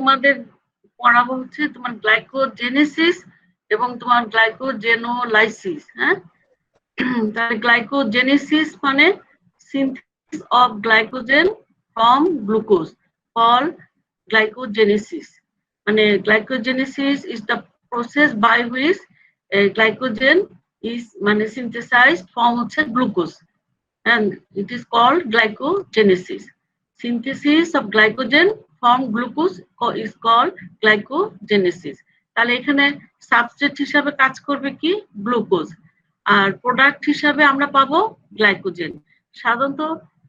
তোমাদের পড়াবো হচ্ছে তোমার গ্লাইকোজেনেসিস এবং তোমার গ্লাইকোজেনোলাইসিস। হ্যাঁ, তাহলে গ্লাইকোজেনেসিস মানে synthesis of glycogen from glucose called glycogenesis. মানে glycogenesis is the process by which glycogen is মানে synthesized from হচ্ছে glucose and it is called glycogenesis. Synthesis of glycogen from glucose is called glycogenesis. তাহলে এখানে substrate হিসাবে কাজ করবে কি glucose, আর product হিসাবে আমরা পাবো গ্লাইকোজেন। সাধারণত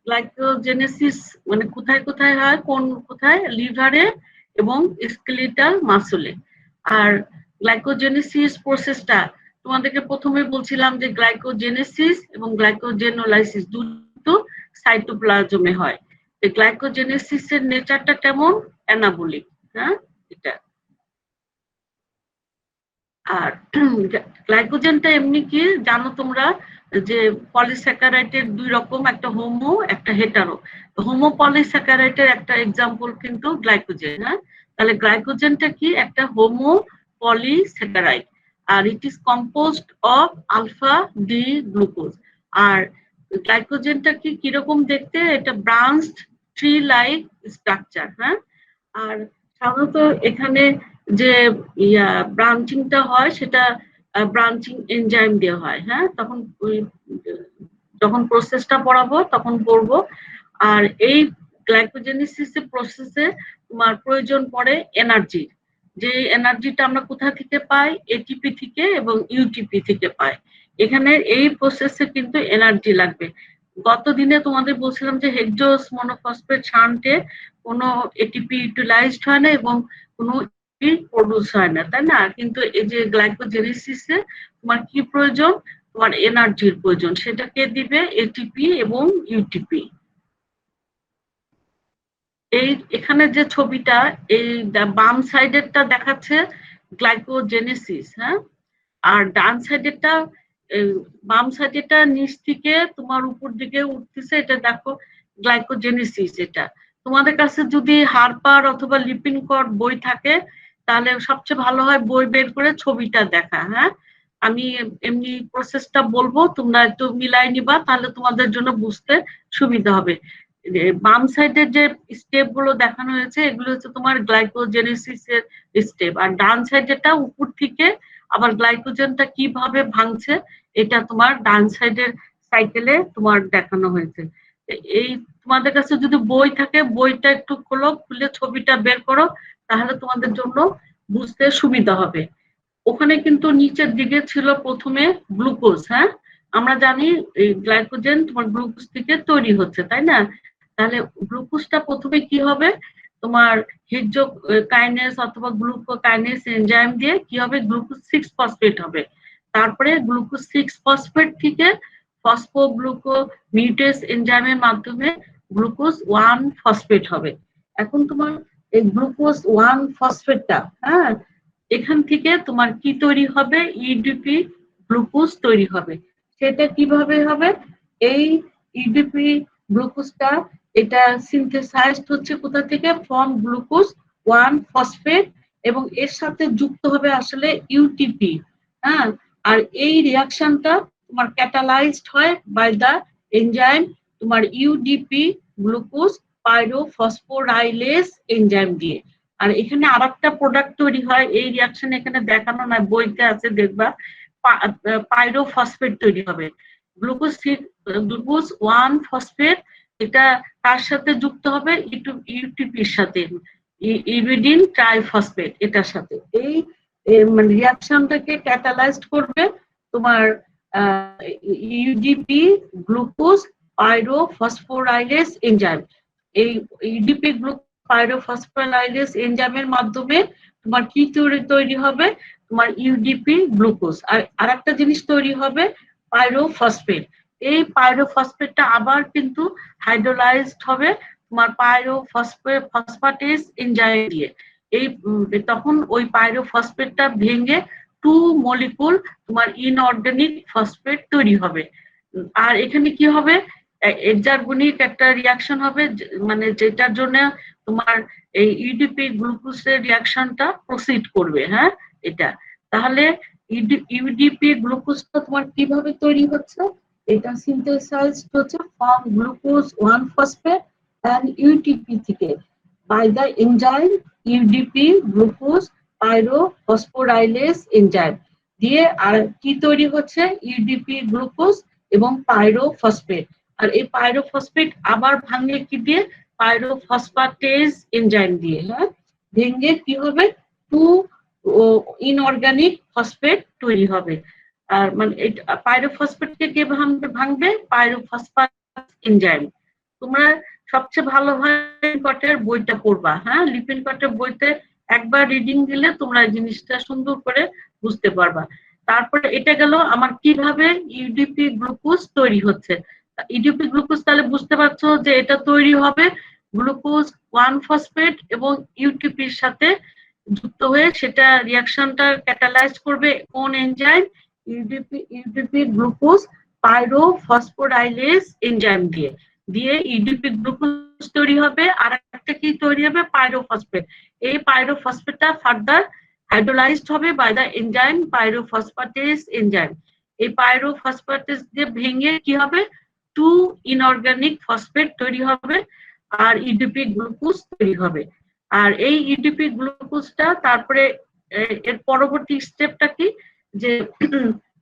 গ্লাইকোজেনেসিস মানে কোথায় কোথায় হয়, কোথায় লিভারে এবং স্কেলিটাল মাসলে। আর গ্লাইকোজেনেসিস প্রসেসটা তোমাদেরকে প্রথমে বলছিলাম যে গ্লাইকোজেনেসিস এবং গ্লাইকোজেনোলাইসিস দুটো সাইটোপ্লাজমে হয়। গ্লাইকোজেনেসিসের নেচারটা কেমন, অ্যানাবলিক। হ্যাঁ, এটা। আর গ্লাইকোজেনটা এমনি কি জানো তোমরা যে পলিস্যাকারাইডের দুই রকম, একটা হোমো একটা হেটারো। হোমো পলিস্যাকারাইডের একটা এক্সাম্পল কিন্তু গ্লাইকোজেন। হ্যাঁ, তাহলে গ্লাইকোজেনটা কি একটা হোমো পলিস্যাকারাইড আর it is composed of alpha D glucose. আর গ্লাইকোজেনটা কি কিরকম দেখতে, এটা ব্রাঞ্চড ট্রি লাইক স্ট্রাকচার। হ্যাঁ, আর সাধারণত এখানে যে ব্রাঞ্চিংটা হয় সেটা ব্রাঞ্চিং এনজাইম দিয়ে হয়। হ্যাঁ, তখন যখন প্রসেসটা পড়াবো তখন পড়বো। আর এই গ্লাইকোজেনেসিস প্রসেসে তোমার প্রয়োজন পড়ে এনার্জি, যে এনার্জিটা আমরা কোথা থেকে পাই, এটিপি থেকে এবং ইউটিপি থেকে পাই। এখানে এই প্রসেসে কিন্তু এনার্জি লাগবে। গত দিনে তোমাদের বলছিলাম যে হেক্সোস মনোফসফেট শান্টে কোনো এটিপি ইউটিলাইজড হয় না এবং কোনো প্রডিউস হয় না, তাই না? কিন্তু এই যে গ্লাইকোজেনেসিসে তোমার কি প্রয়োজন, তোমার এনার্জির প্রয়োজন। সেটা কে দিবে, এটিপি এবং ইউটিপি। এই এখানে যে ছবিটা, এই বাম সাইডেরটা দেখাচ্ছে গ্লাইকোজেনেসিস। হ্যাঁ, আর ডান সাইডেরটা, বাম সাইডেরটা নিচ থেকে তোমার উপর দিকে উঠতেছে, এটা দেখো গ্লাইকোজেনেসিস। এটা তোমাদের কাছে যদি হারপার অথবা লিপিনকট বই থাকে তাহলে সবচেয়ে ভালো হয় বই বের করে ছবিটা দেখা। হ্যাঁ, আমি এমনি প্রসেসটা বলবো, তোমরা একটু মিলাই নিবা, তাহলে তোমাদের জন্য বুঝতে সুবিধা হবে। বাম সাইডের যে স্টেপ গুলো দেখানো হয়েছে এগুলো হচ্ছে তোমার গ্লাইকোজেনেসিস এর স্টেপ, আর ডান সাইডেরটা উপর থেকে আবার গ্লাইকোজেনটা কিভাবে ভাঙছে এটা তোমার ডান সাইডের সাইকেলে তোমার দেখানো হয়েছে। এই তোমাদের কাছে যদি বই থাকে বইটা একটু খোলো, খুলে ছবিটা বের করো, তাহলে তোমাদের জন্য বুঝতে সুবিধা হবে। ওখানে কিন্তু নিচের দিকে ছিল প্রথমে গ্লুকোজ। হ্যাঁ, আমরা জানি এই গ্লাইকোজেন তোমার গ্লুকোজ থেকে তৈরি হচ্ছে, তাই না? তাহলে গ্লুকোজটা প্রথমে কি হবে, তোমার হেক্সোকাইনেজ অথবা গ্লুকোকাইনেজ এনজাইম দিয়ে কি হবে, গ্লুকোজ 6 ফসফেট হবে। তারপরে গ্লুকোজ 6 ফসফেট থেকে ফসফোগ্লুকোমিউটেজ এনজাইমের মাধ্যমে গ্লুকোজ 1 ফসফেট হবে। এখন তোমার এই গ্লুকোজ 1 ফসফেটটা, হ্যাঁ, এখান থেকে তোমার কি তৈরি হবে, ইডিপি গ্লুকোজ তৈরি হবে। সেটা কিভাবে হবে, এই ইডিপি গ্লুকোজটা এটা সিনথেসাইজড হচ্ছে কোথা থেকে, ফ্রম গ্লুকোজ 1 ফসফেট, এবং এর সাথে যুক্ত হবে আসলে ইউটিপি। হ্যাঁ, আর এই রিঅ্যাকশনটা তোমার ক্যাটালাইজড হয় বাই দা এনজাইম তোমার ইউডিপি গ্লুকোজ পাইরোফসফোরাইলেজ এনজাইম দিয়ে। আর এখানে আরেকটা প্রোডাক্ট তৈরি হয়, এই রিঅ্যাকশন এখানে দেখানো না, বইতে আছে দেখবা, পাইরোফসফেট তৈরি হবে। গ্লুকোজ 1 ফসফেট এটা তার সাথে যুক্ত হবে ইউটিপির সাথে, ইরিডিন ট্রাইফসফেট এটার সাথে। এই মানে রিঅ্যাকশনটাকে ক্যাটালাইজড করবে তোমার ইউডিপি গ্লুকোজ পাইরোফসফোরাইলেজ এনজাইম। এই ইউডিপি পাইরোফসফোরাইলেজ এনজাইমের মাধ্যমে তোমার কি তৈরি হবে, তোমার ইউডিপি গ্লুকোজ। আর আরেকটা জিনিস তৈরি হবে পাইরোফসফেট। এই পাইরোফসফেটটা আবার কিন্তু হাইড্রোলাইজড হবে তোমার পাইরোফসফেটেজ এনজাইম দিয়ে। এই তখন ওই পাইরোফসফেটটা ভেঙে 2 মলিকুল তোমার ইনঅর্গানিক ফসফেট তৈরি হবে। আর এখানে কি হবে, এক্সারগনিক একটা রিয়াকশন হবে, মানে যেটার জন্য তোমার এই ইউডিপি গ্লুকোজের রিয়াকশনটা প্রসিড করবে। হ্যাঁ, এটা তাহলে ইউডিপি গ্লুকোজটা তোমার কিভাবে তৈরি হচ্ছে, এটা সিনথেসাইজড হচ্ছে from glucose 1 phosphate and UTP থেকে by the enzyme UDP glucose pyrophosphorylase enzyme দিয়ে। আর কি তৈরি হচ্ছে, ইউডিপি গ্লুকোজ এবং পাইরোফসফেট। আর এই পাইরোফসফেট আবার ভাঙলে কি দিয়ে, পাইরোফসফেটেজ এনজাইম দিয়ে। হ্যাঁ, ভেঙে কি হবে, 2 ইনঅর্গানিক ফসফেট তৈরি হবে। আর মানে পাইরোফসফেটকে কে ভাঙবে, পাইরোফসফেট এনজাইম। তোমরা সবচেয়ে ভালো হয় লিপিনকটের বইটা পড়বা। হ্যাঁ, লিপিনকটের বইতে একবার রিডিং দিলে তোমরা জিনিসটা সুন্দর করে বুঝতে পারবা। তারপরে এটা গেল আমার কিভাবে ইউডিপি গ্লুকোজ তৈরি হচ্ছে। ইউডিপি গ্লুকোজ তাহলে বুঝতে পারছো যে এটা তৈরি হবে গ্লুকোজ 1 ফসফেট এবং ইউটিপির সাথে যুক্ত হয়ে সেটা রিয়াকশনটা ক্যাটালাইজ করবে কোন enzyme, UDP glucose pyrophosphorylase enzyme দিয়ে। দিয়ে ইউডিপি গ্লুকোজ তৈরি হবে, আর একটা কি তৈরি হবে, পাইরোফসফেট। এই পাইরোফসফেটটা ফার্দার হাইড্রোলাইজড হবে বাই দ্য এনজাইম পাইরোফসফেটেজ এনজাইম। এই পাইরোফসফেটেজ দিয়ে ভেঙে কি হবে, 2 ইনঅর্গানিক ফসফেট তৈরি হবে আর ইউডিপি গ্লুকোজ তৈরি হবে। আর এই ইউডিপি গ্লুকোজটা তারপরে এর পরবর্তী স্টেপটা কি, যে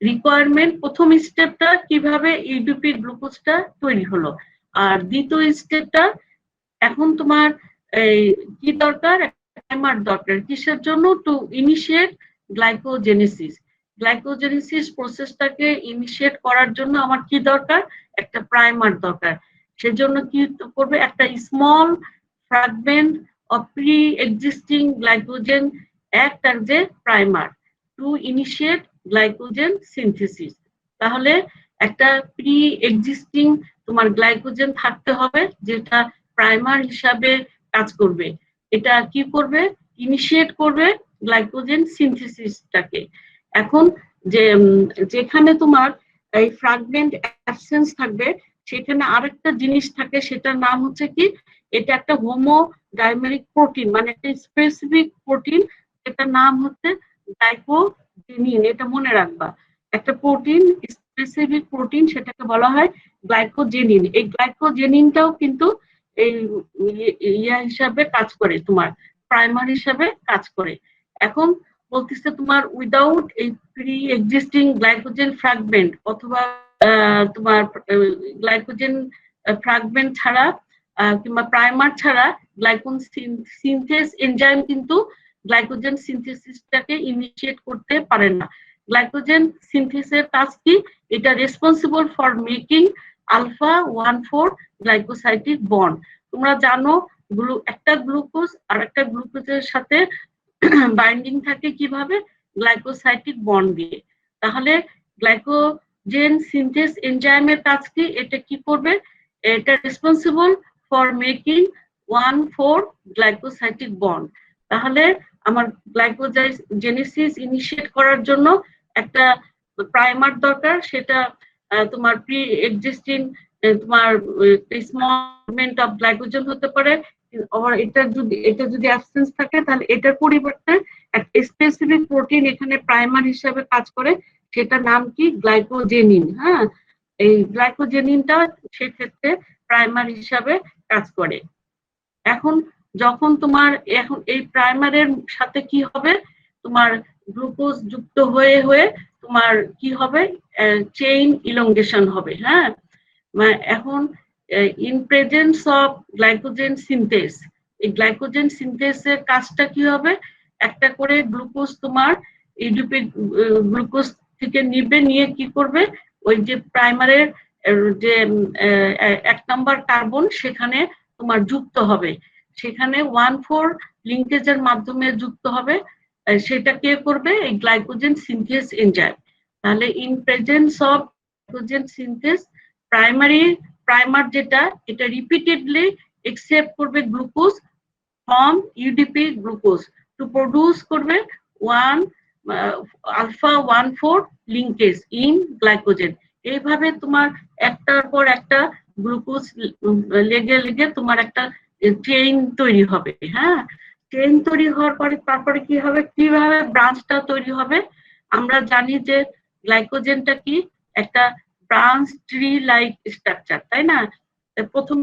রিকোয়ারমেন্ট, প্রথম স্টেপটা কিভাবে ইউডিপি গ্লুকোজটা তৈরি হলো, আর দ্বিতীয় স্টেপটা এখন তোমার এই কি দরকার, প্রাইমার দরকার। কিসের জন্য, টু ইনিশিয়েট গ্লাইকোজেনেসিস। গ্লাইকোজেনেসিস প্রসেসটাকে ইনিশিয়েট করার জন্য আমার কি দরকার, একটা প্রাইমার দরকার। সেজন্য কি করবে, একটা small fragment of pre existing glycogen act as a primer to initiate glycogen synthesis. তাহলে একটা প্রি এক্সিস্টিং তোমার গ্লাইকোজেন থাকতে হবে যেটা প্রাইমার হিসাবে কাজ করবে। এটা কি করবে, ইনিশিয়েট করবে গ্লাইকোজেন সিনথেসিসটাকে। এখন যে যেখানে তোমার এই ফ্র্যাগমেন্ট অ্যাবসেন্স থাকবে সেখানে আরেকটা জিনিস থাকে, সেটার নাম হচ্ছে কি, এটা একটা হোমোডাইমেরিক প্রোটিন, মানে একটা স্পেসিফিক প্রোটিন, এটার নাম হচ্ছে গ্লাইকোজেনিন। এটা মনে রাখবা, একটা প্রোটিন, স্পেসিফিক প্রোটিন, সেটাকে বলা হয় গ্লাইকোজেনিন। এই গ্লাইকোজেনিনটাও কিন্তু এই ইয়া হিসাবে কাজ করে, তোমার প্রাইমার হিসাবে কাজ করে। এখন বলতেছে তোমার উইদাউট এই প্রি এক্সিস্টিং গ্লাইকোজেন ফ্র্যাগমেন্ট অথবা তোমার গ্লাইকোজেন ফ্র্যাগমেন্ট ছাড়া কিংবা প্রাইমার ছাড়া গ্লাইকোজেন সিনথেস এনজাইম কিন্তু গ্লাইকোজেন সিনথেসিসটাকে ইনিশিয়েট করতে পারে না। গ্লাইকোজেন সিনথেসের কাজ কি, এটা responsible for making alpha 1,4 glycosidic bond. তোমরা জানো একটা গ্লুকোজ আর একটা গ্লুকোজের সাথে বাইন্ডিং থাকে কিভাবে, গ্লাইকোসাইটিক বন্ড দিয়ে। তাহলে গ্লাইকোজেন সিনথেস এনজাইমের কাজ কি, এটা কি করবে, এটা responsible for making 1,4 glycosidic bond. তাহলে আমার গ্লাইকোজেনেসিস ইনিশিয়েট করার জন্য একটা প্রাইমার দরকার, সেটা তোমার প্রি এক্সিস্টিং তোমার স্মলমেন্ট অফ গ্লাইকোজেন হতে পারে। এটা যদি অ্যাবসেন্স থাকে তাহলে এটার পরিবর্তে একটা স্পেসিফিক প্রোটিন এখানে প্রাইমার হিসেবে কাজ করে, সেটার নাম কি, গ্লাইকোজেনিন। হ্যাঁ, এই গ্লাইকোজেনিনটা সেক্ষেত্রে প্রাইমার হিসাবে কাজ করে। এখন যখন তোমার এখন এই প্রাইমারের সাথে কি হবে, তোমার গ্লুকোজ যুক্ত হয়ে হয়ে তোমার কি হবে, চেইন ইলংগেশন হবে। হ্যাঁ, এখন in presence of glycogen synthase, এই গ্লাইকোজেন সিনথেসের কাজটা কি হবে, একটা করে গ্লুকোজ তোমার ইউডিপি গ্লুকোজ থেকে নিয়ে কি করবে, ওই যে প্রাইমারের যে 1 নম্বর কার্বন সেখানে তোমার যুক্ত হবে, সেখানে 1,4 লিঙ্কেজের মাধ্যমে যুক্ত হবে। সেটা কে করবে, এই গ্লাইকোজেন সিনথেস এনজাইম। তাহলে in presence of glycogen synthase primer যেটা, এটা রিপিটেডলি এক্সেপ্ট করবে glucose from UDP glucose to produce করবে আলফা 1,4 লিঙ্কেজ ইন গ্লাইকোজেন। এইভাবে তোমার একটার পর একটা গ্লুকোজ লেগে লেগে তোমার একটা চেইন তৈরি হবে। হ্যাঁ, চেইন তৈরি হওয়ার পরে তারপরে কি হবে, কিভাবে ব্রাঞ্চটা তৈরি হবে? আমরা জানি যে গ্লাইকোজেনটা কি একটা ব্রাঞ্চ ট্রি লাইক স্ট্রাকচার, তাই না? প্রথম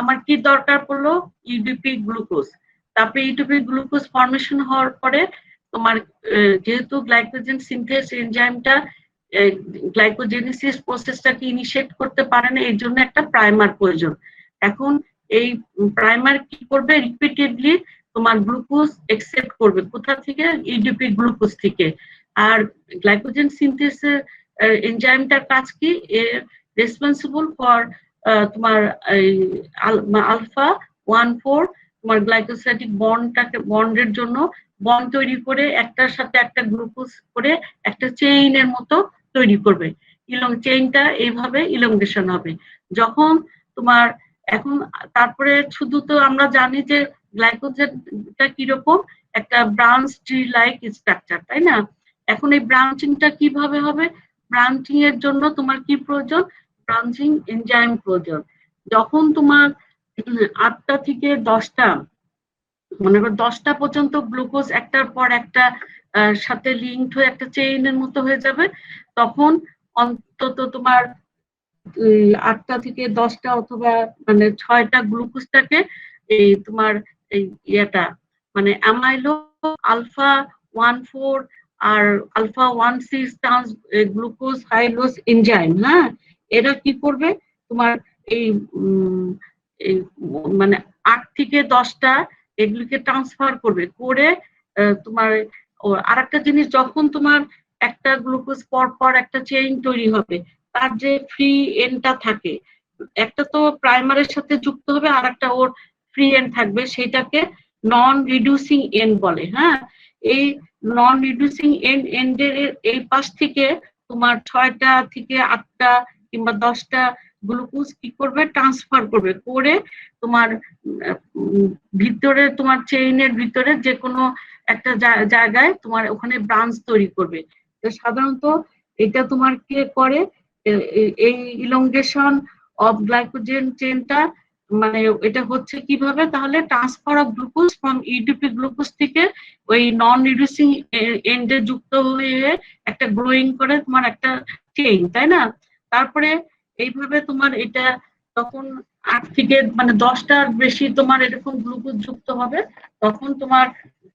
আমার কি দরকার পড়লো, ইউডিপি গ্লুকোজ। তারপরে ইউডিপি গ্লুকোজ ফর্মেশন হওয়ার পরে তোমার যেহেতু গ্লাইকোজেন সিনথেস এনজাইমটা গ্লাইকোজেনেসিস প্রসেসটাকে ইনিশিয়েট করতে পারে না, এই জন্য একটা প্রাইমার প্রয়োজন। এখন এই প্রাইমার কি করবে, রিপিটেডলি তোমার গ্লুকোজ এক্সেপ্ট করবে কোথা থেকে, ইডিপি গ্লুকোজ থেকে। আর গ্লাইকোজেন সিনথেসের এনজাইমটার কাজ কি, রেসপন্সিবল ফর তোমার আলফা 1,4 তোমার গ্লাইকোসাইডিক বন্ডের জন্য বন্ড তৈরি করে একটার সাথে একটা গ্লুকোজ করে একটা চেইনের মতো তৈরি করবে। চেইনটা এইভাবে ইলংগেশন হবে। যখন তোমার এখন তারপরে শুধু তো আমরা জানি যে গ্লাইকোজেনটা কিরকম একটা ব্রাঞ্চ ট্রি লাইক স্ট্রাকচার, তাই না? এখন এই ব্রাঞ্চিংটা কিভাবে হবে? ব্রাঞ্চিং এর জন্য তোমার কি প্রয়োজন, ব্রাঞ্চিং এনজাইম প্রয়োজন। যখন তোমার 8টা থেকে 10টা মনে করো 10টা পর্যন্ত গ্লুকোজ একটার পর একটা সাথে লিঙ্কড হয়ে একটা চেইনের মতো হয়ে যাবে, তখন অন্তত তোমার 8টা থেকে 10টা অথবা মানে 6টা গ্লুকোজটাকে এই তোমার এই ইয়েটা মানে অ্যামাইলো আলফা 1,4 আর আলফা 1,6 ট্রান্স গ্লুকোজ হাইলোজ এনজাইম, হ্যাঁ, এরা কি করবে তোমার এই মানে 8 থেকে 10টা এগুলিকে ট্রান্সফার করবে করে তোমার আর একটা জিনিস, যখন তোমার একটা গ্লুকোজ পর পর একটা চেইন তৈরি হবে, তার যে ফ্রি এন্ডটা থাকে, একটা তো প্রাইমারের সাথে যুক্ত হবে আর একটা ওর ফ্রি এন্ড থাকবে, সেটাকে নন রিডিউসিং এন্ড বলে। হ্যাঁ, এই নন রিডিউসিং এন্ডের এই পাশ থেকে তোমার 6টা থেকে 8টা কিংবা 10টা গ্লুকোজ কি করবে, ট্রান্সফার করবে করে তোমার ভিতরে তোমার চেইনের ভিতরে যে কোনো একটা জায়গায় তোমার ওখানে ব্রাঞ্চ তৈরি করবে। তো সাধারণত এটা তোমার কে করে, এই ইলংগেশন অফ গ্লাইকোজেন চেইনটা মানে এটা হচ্ছে কিভাবে, তাহলে transfer of glucose from EDP glucose থেকে ওই নন রিডিউসিং এন্ডে যুক্ত হয়ে একটা গ্রোয়িং করে তোমার একটা চেইন, তাই না? তারপরে এইভাবে তোমার এটা তখন 8 থেকে মানে 10টার বেশি তোমার এরকম গ্লুকোজ যুক্ত হবে, তখন তোমার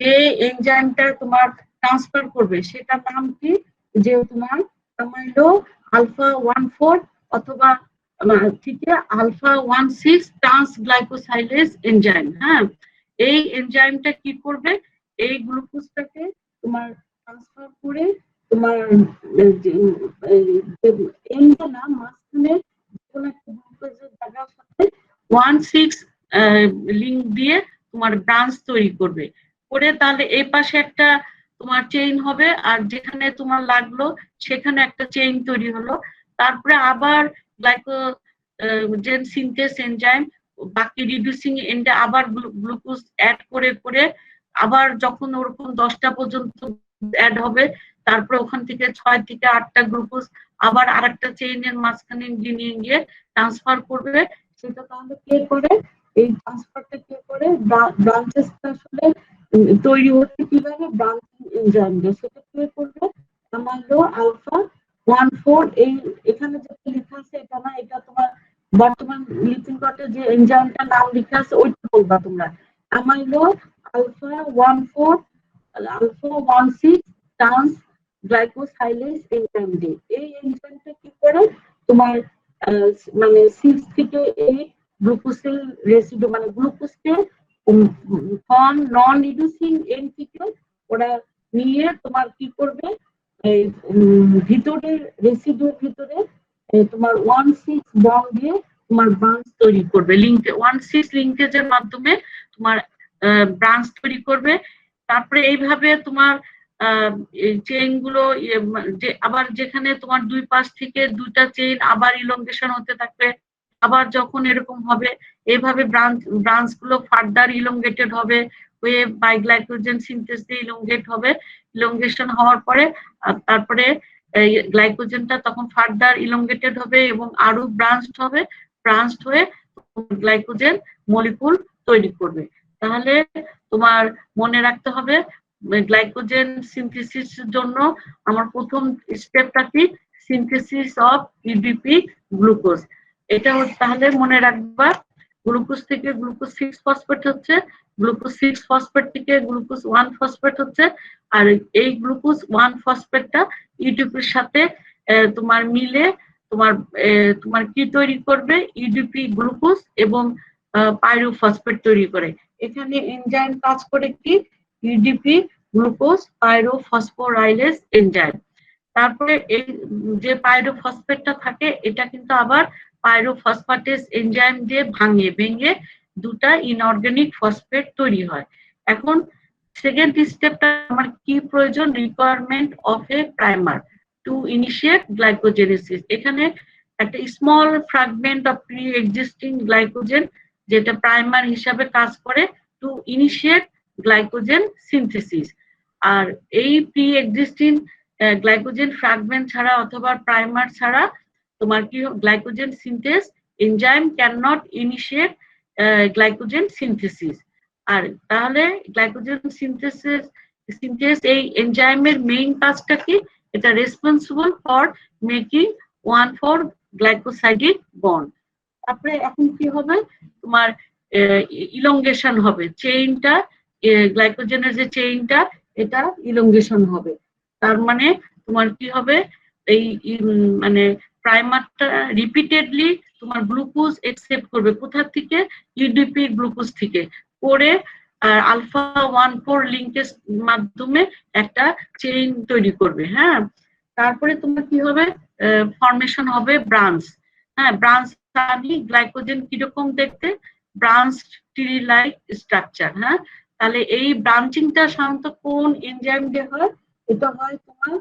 যে এনজাইমটা তোমার ট্রান্সফার করবে সেটার নাম কি, যে তোমার অ্যামাইলো আলফা 1,4 অথবা থেকে আলফা 1,6 ট্রান্স গ্লাইকোসাইলেজ এনজাইম। হ্যাঁ, এই এনজাইমটা কি করবে, এই গ্লুকোজটাকে তোমার ট্রান্সফার করে তোমার এন্ডে না মাঝখানে কোনো একটা গ্লুকোজের জায়গার সাথে 1,6 লিঙ্ক দিয়ে তোমার ব্রাঞ্চ তৈরি করবে করে, তাহলে এই পাশে একটা তোমার চেইন হবে আর যেখানে তোমার লাগলো সেখানে একটা চেইন তৈরি হলো। তারপরে আবার গ্লাইকোজেন সিনথেস এনজাইম বাকি রিডিউসিং এন্ডে আবার গ্লুকোজ অ্যাড করে করে আবার যখন ওরকম 10টা পর্যন্ত অ্যাড হবে, তারপরে ওখান থেকে 6 থেকে 8টা গ্লুকোজ আবার আরেকটা চেইনের মাঝখানে নিয়ে গিয়ে ট্রান্সফার করবে। সেটা তাহলে কে করে, এই ট্রান্সফারটা কে করে, ব্রাঞ্চেসটা আসলে তৈরি হচ্ছে কিভাবে, ব্রাঞ্চিং এনজাইম দিয়ে। সেটা কে করবে, অ্যামাইলো আলফা 1,4 এই এখানে যেটা লেখা আছে এটা না, এটা তোমার বর্তমান লিথিন কটে যে এনজাইমটার নাম লেখা আছে ওইটা বলবা তোমরা, amylo alpha 1,4 alpha 1,6 trans glycosylase enzyme দিয়ে। এই এনজাইমটা কি করে তোমার মানে 6 থেকে 8 গ্লুকোসিল রেসিডু মানে গ্লুকোজকে ফর্ম নন রিডিউসিং এন্ড থেকে ওরা নিয়ে তোমার কি করবে, এই ভিতরের রেসিডুর ভিতরে তোমার 1,6 বন্ড দিয়ে তোমার ব্রাঞ্চ তৈরি করবে, লিঙ্ক 1,6 লিঙ্কেজের মাধ্যমে তোমার ব্রাঞ্চ তৈরি করবে। তারপরে এইভাবে তোমার চেইন গুলো আবার যেখানে তোমার দুই পাশ থেকে দুইটা চেইন আবার ইলংগেশন হতে থাকবে, আবার যখন এরকম হবে এইভাবে ব্রাঞ্চ গুলো ফার্দার ইলংগেটেড হবে, হয়ে বাই গ্লাইকোজেন সিনথেস দিয়ে ইলংগেট হবে। ইলংগেশন হওয়ার পরে তারপরে গ্লাইকোজেনটা তখন ফার্দার ইলংগেটেড হবে এবং আরো ব্রাঞ্চড হবে, ব্রাঞ্চড হয়ে গ্লাইকোজেন মলিকুল তৈরি করবে। তাহলে তোমার মনে রাখতে হবে গ্লাইকোজেন সিনথেসিসের জন্য আমার প্রথম স্টেপটা কি, সিনথেসিস অফ ইউডিপি গ্লুকোজ। এটা তাহলে মনে রাখবা গ্লুকোজ থেকে গ্লুকোজ 6 ফসফেট হচ্ছে, গ্লুকোজ 6 ফসফেট থেকে গ্লুকোজ 1 ফসফেট হচ্ছে, আর এই গ্লুকোজ 1 ফসফেটটা ইউডিপির সাথে তোমার মিলে তোমার কি তৈরি করবে, ইউডিপি গ্লুকোজ এবং পাইরোফসফেট তৈরি করে। এখানে এনজাইম কাজ করে কি, ইউডিপি গ্লুকোজ পাইরোফসফোরাইলেজ এনজাইম। তারপরে এই যে পাইরোফসফেটটা থাকে এটা কিন্তু আবার পাইরোফসফেটেজ এনজাইম দিয়ে ভেঙে দুটা ইনঅর্গানিক ফসফেট তৈরি হয়। এখন সেকেন্ড স্টেপটা আমার কি প্রয়োজন, requirement of A primer two initiate glycogenesis. এখানে একটা small fragment of pre existing glycogen যেটা প্রাইমার হিসাবে কাজ করে টু ইনিশিয়েট গ্লাইকোজেন সিনথেসিস। আর এই প্রি এক্সিস্টিং গ্লাইকোজেন ফ্র্যাগমেন্ট ছাড়া অথবা প্রাইমার ছাড়া তোমার কি glycogen synthase enzyme can not initiate glycogen synthesis. আর তাহলে গ্লাইকোজেন সিনথেস এই এনজাইমের মেইন কাজটা কি, এটা responsible for making 1,4 glycosidic bond. তারপরে এখন কি হবে, তোমার ইলংগেশন হবে চেইনটা, গ্লাইকোজেনের যে চেইনটা এটা ইলংগেশন হবে। তার মানে তোমার কি হবে, এই মানে প্রাইমারটা রিপিটেডলি তোমার গ্লুকোজ একসেপ্ট করবে, কোথা থেকে, ইউডিপি গ্লুকোজ থেকে করে আলফা 1,4 লিঙ্কেজ মাধ্যমে একটা চেইন তৈরি করবে। হ্যাঁ, তারপরে তোমার কি হবে, ফরমেশন হবে ব্রাঞ্চ। হ্যাঁ, ব্রাঞ্চ জানি গ্লাইকোজেন কিরকম দেখতে, ব্রাঞ্চ ট্রি লাইক স্ট্রাকচার। হ্যাঁ, তাহলে এই ব্রাঞ্চিংটা সাধারণত কোন এনজাইম দিয়ে হয়, এটা হয় তোমার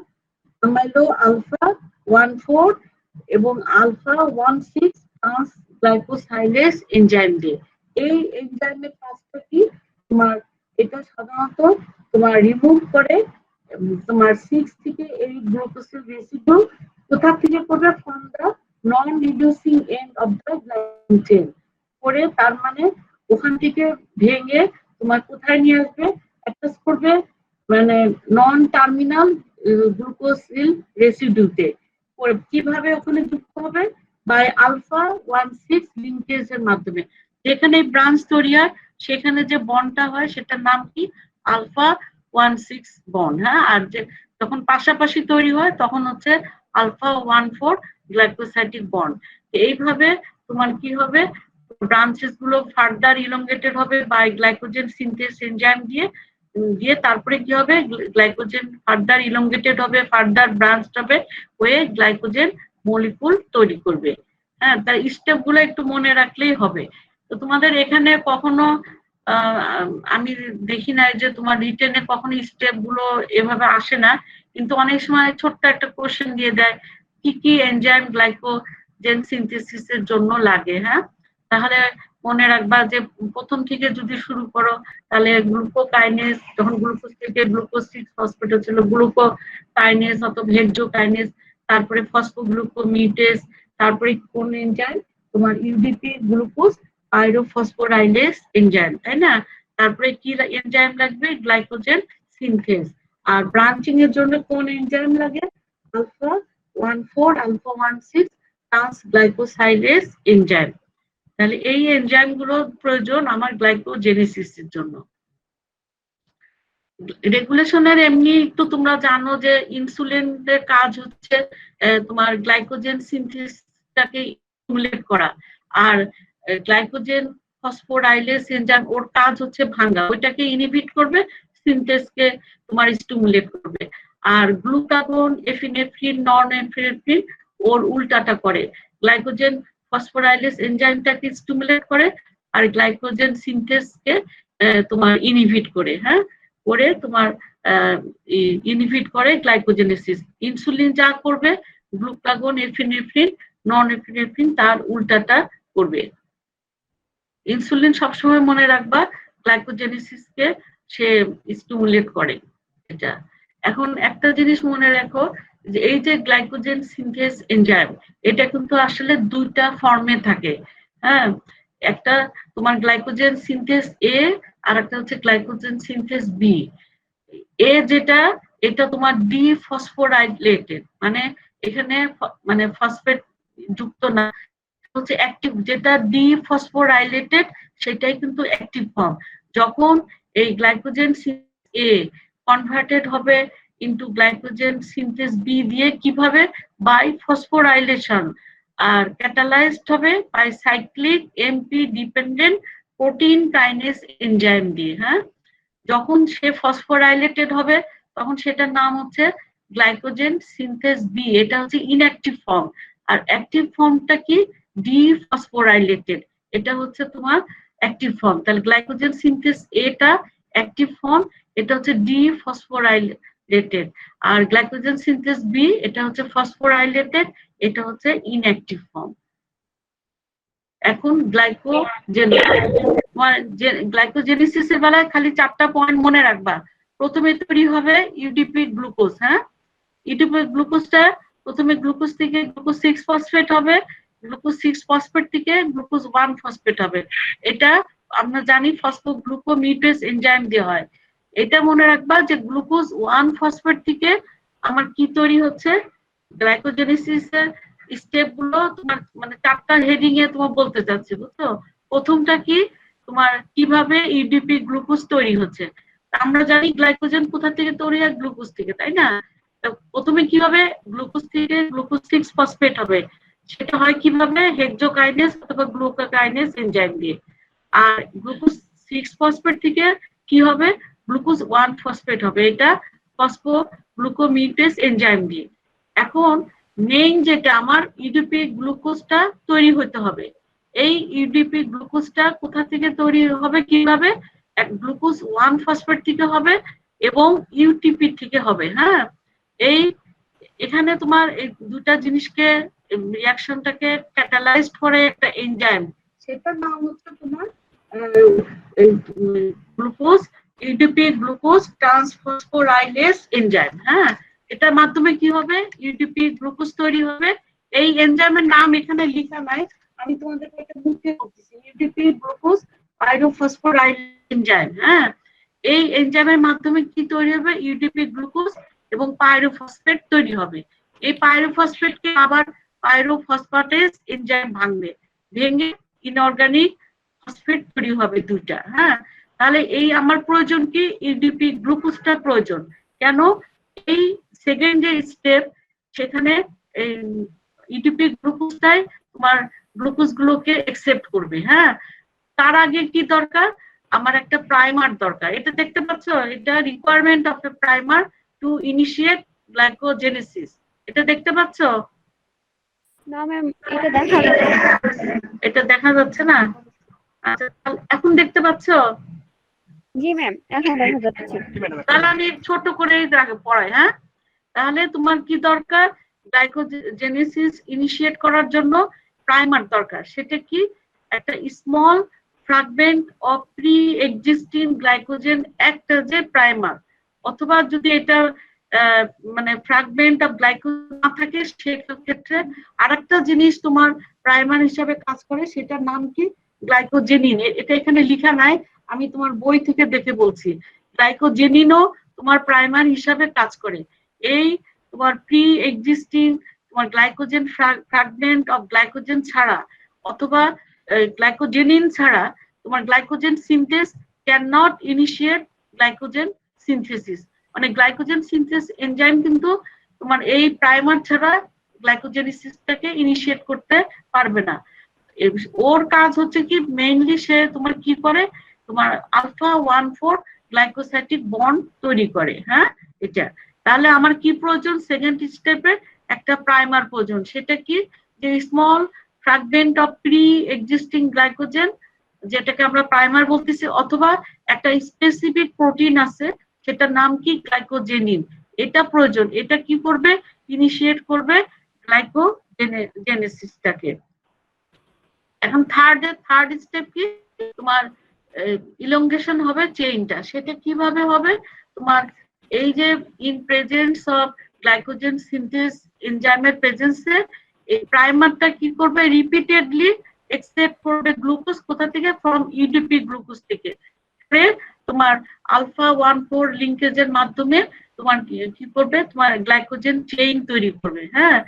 অ্যামাইনো আলফা 1,4 এবং আলফা 1,6 ট্রান্স গ্লাইকোসাইলেজ এনজাইম দিয়ে। এই এনজাইমের কাজটা কি, তোমার এটা সাধারণত তোমার রিমুভ করে তোমার 6 থেকে 8 গ্লুকোসিল রেসিডিউ কোথা থেকে করবে, from the non reducing end of the glycogen chain করে, তার মানে ওখান থেকে ভেঙে তোমার কোথায় নিয়ে আসবে, অ্যাটাচ করবে মানে নন টার্মিনাল গ্লুকোসিল রেসিডিউতে। কিভাবে ওখানে যুক্ত হবে, বাই আলফা 1,6 লিঙ্কেজের মাধ্যমে। যেখানে ব্রাঞ্চ তৈরি হয় সেখানে যে বন্ডটা হয় সেটার নাম কি, আলফা 1,6 বন্ড। হ্যাঁ, আর যে যখন পাশাপাশি তৈরি হয় তখন হচ্ছে আলফা 1,4 গ্লাইকোসাইডিক বন্ড। এইভাবে তোমার কি হবে, ব্রাঞ্চেস গুলো ফার্দার ইলংগেটেড হবে বাই গ্লাইকোজেন সিনথেস এনজাইম দিয়ে তারপরে কি হবে, গ্লাইকোজেন ফার্দার ইলংগেটেড হবে, ফার্দার ব্রাঞ্চ হবে হয়ে গ্লাইকোজেন মলিকুল তৈরি করবে। হ্যাঁ, তার স্টেপ গুলো একটু মনে রাখলেই হবে। তো তোমাদের এখানে কখনো আমি দেখি না যে তোমার রিটেনে কখনো স্টেপ গুলো এভাবে আসে না, কিন্তু অনেক সময় ছোট্ট একটা কোশ্চেন দিয়ে দেয় কি কি এনজাইম গ্লাইকোজেন সিনথেসিসের জন্য লাগে। হ্যাঁ, তাহলে মনে রাখবা যে প্রথম থেকে যদি শুরু করো তাহলে গ্লুকোকাইনেজ, যখন গ্লুকোজ থেকে গ্লুকোজ 6 ফসফেট হচ্ছিল গ্লুকোকাইনেজ অথবা হেক্সোকাইনেজ, তারপরে ফসফোগ্লুকোমিটেজ, তারপরে কোন এনজাইম, তোমার ইউডিপি গ্লুকোজ পাইরোফসফোরাইলেজ এনজাইম, তাই না? তারপরে কি এনজাইম লাগবে, গ্লাইকোজেন সিনথেস। আর ব্রাঞ্চিং এর জন্য কোন এনজাইম লাগে, alpha 1,4 alpha 1,6 trans glycosylase enzyme. তাহলে এই এনজাইম গুলোর প্রয়োজন আমার গ্লাইকোজেনেসিসের জন্য। রেগুলেশনের এমনি তো তোমরা জানো যে ইনসুলিনের কাজ হচ্ছে তোমার গ্লাইকোজেন সিনথেসিসটাকে স্টিমুলেট করা, আর গ্লাইকোজেন ফসফোরাইলেজ এনজাইম ওর কাজ হচ্ছে ভাঙা, ওইটাকে ইনহিবিট করবে, সিনথেসকে তোমার স্টিমুলেট করবে। আর গ্লুকাগন, এফিনেফ্রিন, নরএফিনেফ্রিন ওর উল্টাটা করে, গ্লাইকোজেন ফসফোরাইলেজ এনজাইমটাকে স্টিমুলেট করে আর গ্লাইকোজেন সিনথেসকে তোমার ইনহিবিট করে। হ্যাঁ, করে তোমার ইনহিবিট করে গ্লাইকোজেনেসিস। ইনসুলিন যা করবে, গ্লুকাগন, এফিনেফ্রিন, নরএফিনেফ্রিন তার উল্টাটা করবে। ইনসুলিন সবসময় মনে রাখবা গ্লাইকোজেনেসিসকে সে স্টিমুলেট করে এটা। এখন একটা জিনিস মনে রাখো যে এই যে গ্লাইকোজেন সিনথেস এনজাইম এটা কিন্তু আসলে দুইটা ফর্মে থাকে। হ্যাঁ, একটা তোমার গ্লাইকোজেন সিনথেস এ আর একটা হচ্ছে গ্লাইকোজেন সিনথেস বি। এ যেটা, এটা তোমার ডি ফসফোরাইলেটেড, মানে এখানে মানে ফসফেট যুক্ত না, হচ্ছে অ্যাক্টিভ, যেটা ডি ফসফোরাইলেটেড সেটাই কিন্তু অ্যাক্টিভ ফর্ম। যখন এই গ্লাইকোজেন এ কনভার্টেড হবে ইনটু গ্লাইকোজেন সিনথেস বি দিয়ে, কিভাবে? বাই ফসফোরাইলেশন, আর ক্যাটালাইজড হবে by cyclic AMP dependent protein kinase enzyme দিয়ে। হ্যাঁ, যখন সে ফসফোরাইলেটেড হবে তখন সেটার নাম হচ্ছে গ্লাইকোজেন সিনথেস বি, এটা হচ্ছে ইনঅ্যাক্টিভ ফর্ম। আর অ্যাক্টিভ ফর্মটা কি? ডি ফসফোরাইলেটেড, এটা হচ্ছে তোমার অ্যাক্টিভ ফর্ম। তাহলে গ্লাইকোজেন সিনথেস এটা অ্যাক্টিভ ফর্ম, এটা হচ্ছে ডি ফসফোরাইলেটেড। আর গ্লাইকোজেন সিনথেস বি এটা হচ্ছে ফসফোরাইলেটেড, এটা হচ্ছে ইনঅ্যাক্টিভ ফর্ম। এখন গ্লাইকোজেনেসিসের বেলায় খালি 4টা পয়েন্ট মনে রাখবা। প্রথমে তৈরি হবে ইউডিপি গ্লুকোজ। হ্যাঁ, ইউডিপি গ্লুকোজটা প্রথমে গ্লুকোজ থেকে গ্লুকোজ 6 ফসফেট হবে, গ্লুকোজ 6 ফসফেট থেকে গ্লুকোজ 1 ফসফেট হবে। এটা আমরা জানি ফসফোগ্লুকোমিউটেস এনজাইম দিয়ে হয়। এটা মনে রাখবা যে গ্লুকোজ 1 ফসফেট থেকে আমার কি তৈরি হচ্ছে, গ্লাইকোজেনেসিসের স্টেপ গুলো তোমার মানে 4টা হেডিং এ তোমার বলতে চাচ্ছি, বুঝছো? প্রথমটা কি, তোমার কিভাবে ইউডিপি গ্লুকোজ তৈরি হচ্ছে। আমরা জানি গ্লাইকোজেন কোথা থেকে তৈরি হয়? গ্লুকোজ থেকে, তাই না? প্রথমে কি হবে? গ্লুকোজ থেকে গ্লুকোজ 6 ফসফেট হবে, সেটা হয় কিভাবে? হেক্সোকাইনেজ অথবা গ্লুকোকাইনেজ এনজাইম দিয়ে। আর গ্লুকোজ 6 ফসফেট থেকে কি হবে? গ্লুকোজ 1 ফসফেট হবে, এটা ফসফোগ্লুকোমিউটেস এনজাইম দিয়ে। এখন মেইন যেটা আমার ইউডিপি গ্লুকোজটা তৈরি হতে হবে, এই ইউডিপি গ্লুকোজটা কোথা থেকে তৈরি হবে? কিভাবে? গ্লুকোজ 1 ফসফেট থেকে হবে এবং ইউটিপি থেকে হবে। হ্যাঁ, এই এখানে তোমার এই দুটা জিনিসকে রিঅ্যাকশনটাকে ক্যাটালাইজড করে একটা এনজাইম, সেটার নাম হচ্ছে তোমার গ্লুকোজ ইউডিপি গ্লুকোজ ট্রান্সফসফোরাইলেজ এনজাইম। হ্যাঁ, এটার মাধ্যমে কি হবে? ইউডিপি গ্লুকোজ তৈরি হবে। এই এনজাইমের নাম এখানে লেখা নাই, আমি তোমাদেরকে এটা মুখে বলতেছি, ইউডিপি গ্লুকোজ পাইরোফসফোরাইলেজ এনজাইম। হ্যাঁ, এই এনজাইমের মাধ্যমে কি তৈরি হবে? ইউডিপি গ্লুকোজ এবং পাইরোফসফেট তৈরি হবে। এই পাইরোফসফেটকে আবার পাইরোফসফেটেজ এনজাইম ভাঙবে, ভেঙে ইনঅর্গানিক ফসফেট তৈরি হবে দুইটা। হ্যাঁ, তাহলে এই আমার প্রয়োজন কি? ইউডিপি গ্লুকোজটা প্রয়োজন। কেন? এই সেকেন্ড যে স্টেপ, সেখানে এই ইউডিপি গ্লুকোজটাই তোমার গ্লুকোজ গুলোকে একসেপ্ট করবে। হ্যাঁ, তার আগে কি দরকার? আমার একটা প্রাইমার দরকার। এটা দেখতে পাচ্ছ, এটা requirement of A primer two initiate glycogenesis. এটা দেখতে পাচ্ছ? না ম্যাম, এটা দেখা যাচ্ছে। এটা দেখা যাচ্ছে না? আচ্ছা, এখন দেখতে পাচ্ছ? জি ম্যাম, এখন দেখা যাচ্ছে। তাহলে আমি ছোট করে পড়াই। হ্যাঁ, তাহলে তোমার কি দরকার? গ্লাইকোজেনেসিস ইনিশিয়েট করার জন্য প্রাইমার দরকার। সেটা কি? একটা small fragment of pre existing glycogen act as a primer, অথবা যদি এটা মানে ফ্র্যাগমেন্ট অফ গ্লাইকোজেন না থাকে, সেক্ষেত্রে আরেকটা জিনিস তোমার প্রাইমার হিসাবে কাজ করে, সেটার নাম কি? গ্লাইকোজেনিন। এটা এখানে লেখা নাই, আমি তোমার বই থেকে দেখে বলছি। গ্লাইকোজেনিনও তোমার প্রাইমার হিসাবে কাজ করে। এই তোমার প্রি এক্সিস্টিং তোমার গ্লাইকোজেন ফ্র্যাগমেন্ট অফ গ্লাইকোজেন ছাড়া অথবা গ্লাইকোজেনিন ছাড়া তোমার glycogen synthase can not initiate glycogen synthesis. মানে গ্লাইকোজেন সিনথেস এনজাইম কিন্তু তোমার এই প্রাইমার ছাড়া গ্লাইকোজেনেসিসটাকে ইনিশিয়েট করতে পারবে না। ওর কাজ হচ্ছে কি? মেইনলি সে তোমার কি করে? তোমার আলফা 1,4 গ্লাইকোসাইটিক বন্ড তৈরি করে। হ্যাঁ, এটা তাহলে আমার কি প্রয়োজন? সেকেন্ড স্টেপে একটা প্রাইমার প্রয়োজন। সেটা কি? যে small fragment of pre existing glycogen, যেটাকে আমরা প্রাইমার বলতেছি, অথবা একটা স্পেসিফিক প্রোটিন আছে, সেটার নাম কি? গ্লাইকোজেনিন। এটা প্রয়োজন। এটা কি করবে? ইনিশিয়েট করবে গ্লাইকোজেনেসিসটাকে। এখন থার্ড স্টেপ কি? তোমার ইলংগেশন হবে চেইনটা। সেটা কিভাবে হবে? তোমার এই যে in presence of glycogen synthase এনজাইমের প্রেজেন্সে এই প্রাইমারটা কি করবে? রিপিটেডলি এক্সট্রাক্ট করবে গ্লুকোজ কোথা থেকে, ফ্রম ইউডিপি গ্লুকোজ থেকে। তোমার আলফা 1,4 লিঙ্কেজের মাধ্যমে তোমার কি করবে, তোমার গ্লাইকোজেন চেইন তৈরি করবে। হ্যাঁ,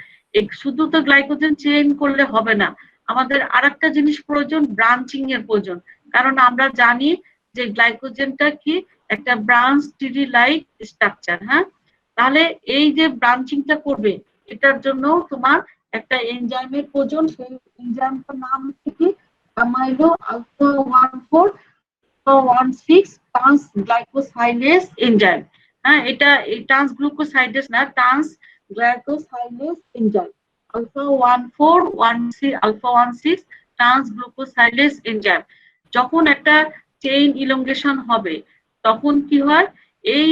শুধু তো গ্লাইকোজেন চেইন করলে হবে না, আমাদের আরেকটা জিনিস প্রয়োজন, ব্রাঞ্চিং এর প্রয়োজন। কারণ আমরা জানি যে গ্লাইকোজেনটা কি একটা ব্রাঞ্চ ট্রি লাইক স্ট্রাকচার। হ্যাঁ, তাহলে এই যে ব্রাঞ্চিংটা করবে এটার জন্য তোমার একটা এনজাইমের প্রয়োজন। সেই এনজাইমটার নাম হচ্ছে কি amino alpha 1,4/16 trans glycosylase enzyme. হ্যাঁ, এটা ট্রান্স গ্লুকোসাইডেস না, trans glycosylase enzyme. Alpha 1,4/16 trans glucosylase enzyme. যখন একটা চেইন ইলংগেশন হবে তখন কি হয়, এই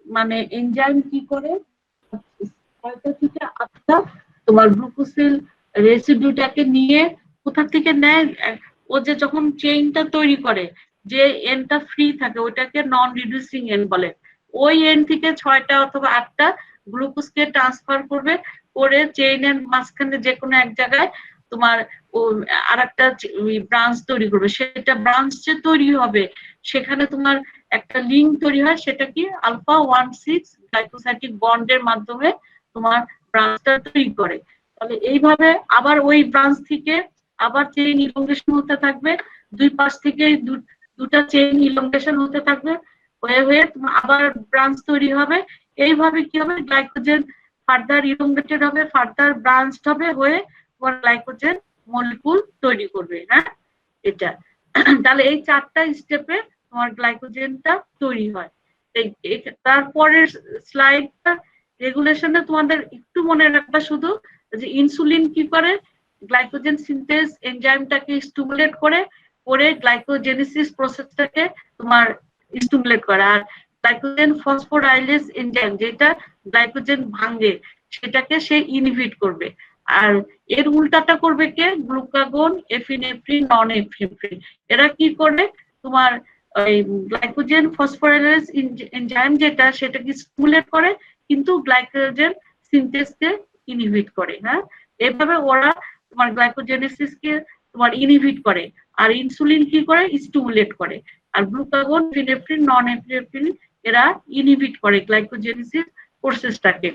মানে এনজাইম কি করে, 6টা থেকে 8টা তোমার গ্লুকোসিল রেসিডিউটাকে নিয়ে কোথা থেকে নেয়, ও যে যখন চেইনটা তৈরি করে যে এনটা ফ্রি থাকে ওটাকে নন রিডিউসিং এন বলে। ওই এন থেকে 6টা অথবা 8টা গ্লুকোজকে ট্রান্সফার করবে, করে চেইনের মাঝখানে যে কোনো এক জায়গায় তোমার আরেকটা ব্রাঞ্চ তৈরি করবে। সেটা ব্রাঞ্চ যে তৈরি হবে সেখানে তোমার একটা লিঙ্ক তৈরি হয়, সেটা কি আলফা 1,6 গ্লাইকোসাইটিক বন্ডের মাধ্যমে তোমার ব্রাঞ্চটা তৈরি করে। তাহলে এইভাবে আবার ওই ব্রাঞ্চ থেকে আবার চেইন ইলংগেশন হতে থাকবে, দুই পাশ থেকে দুটা চেইন ইলংগেশন হতে থাকবে, হয়ে হয়ে তোমার আবার ব্রাঞ্চ তৈরি হবে। এইভাবে কি হবে, গ্লাইকোজেন ফার্দার ইলংগেটেড হবে, ফার্দার ব্রাঞ্চ হবে, হয়ে তোমার গ্লাইকোজেন মলিকুল তৈরি করবে। হ্যাঁ, এটা তাহলে এই 4টা স্টেপে তোমার গ্লাইকোজেনটা তৈরি হয়। তারপরের স্লাইডটা রেগুলেশনে তোমাদের একটু মনে রাখবা শুধু যে ইনসুলিন কি করে, গ্লাইকোজেন সিনথেস এনজাইমটাকে স্টিমুলেট করে করে গ্লাইকোজেনেসিস প্রসেসটাকে তোমার স্টিমুলেট করে। আর গ্লাইকোজেন ফসফোরাইলেজ এনজাইম যেটা গ্লাইকোজেন ভাঙে সেটাকে সে ইনহিবিট করবে। আর এর উল্টাটা করবে কে, গ্লুকাগন, এফিনেফ্রিন, নন এফিনেফ্রিন। এরা কি করে, তোমার ওই গ্লাইকোজেন ফসফোরাইলেজ এনজাইম যেটা সেটাকে স্টিমুলেট করে কিন্তু গ্লাইকোজেন সিনথেসকে ইনহিবিট করে। হ্যাঁ, এভাবে ওরা তোমার গ্লাইকোজেনেসিসকে তোমার ইনহিবিট করে, আর ইনসুলিন কি করে, স্টিমুলেট করে। আর গ্লুকাগন, এফিনেফ্রিন, নন এফিনেফ্রিন এরা ইনহিবিট করে গ্লাইকোজেনেসিস প্রসেসটাকে।